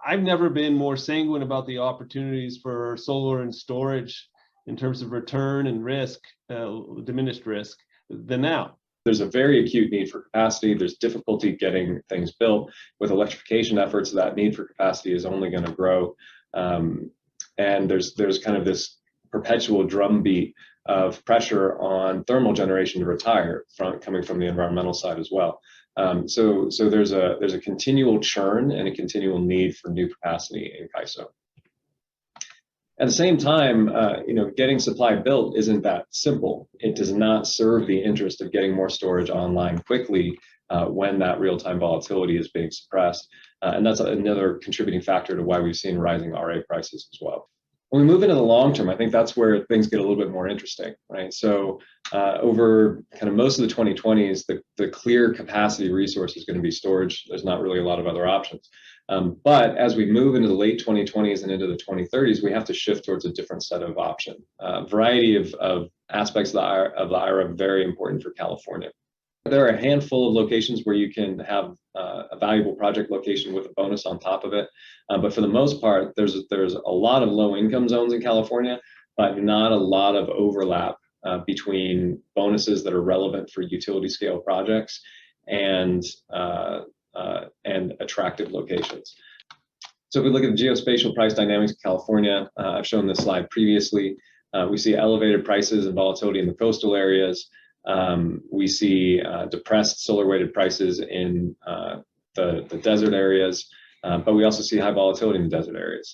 I've never been more sanguine about the opportunities for solar and storage in terms of return and risk, diminished risk, than now. There's a very acute need for capacity. There's difficulty getting things built. With electrification efforts, that need for capacity is only going to grow. And there's kind of this perpetual drumbeat of pressure on thermal generation to retire coming from the environmental side as well. So there's a continual churn and a continual need for new capacity in CAISO. At the same time, getting supply built isn't that simple. It does not serve the interest of getting more storage online quickly when that real-time volatility is being suppressed. And that's another contributing factor to why we've seen rising RA prices as well. When we move into the long term, I think that's where things get a little bit more interesting, right? So over kind of most of the 2020s, the clear capacity resource is going to be storage. There's not really a lot of other options. But as we move into the late 2020s and into the 2030s, we have to shift towards a different set of options. A variety of aspects of the IRA are very important for California. There are a handful of locations where you can have a valuable project location with a bonus on top of it. But for the most part, there's a lot of low-income zones in California, but not a lot of overlap between bonuses that are relevant for utility-scale projects and attractive locations. So if we look at the geospatial price dynamics of California, I've shown this slide previously. We see elevated prices and volatility in the coastal areas. We see depressed solar-weighted prices in the desert areas, but we also see high volatility in the desert areas.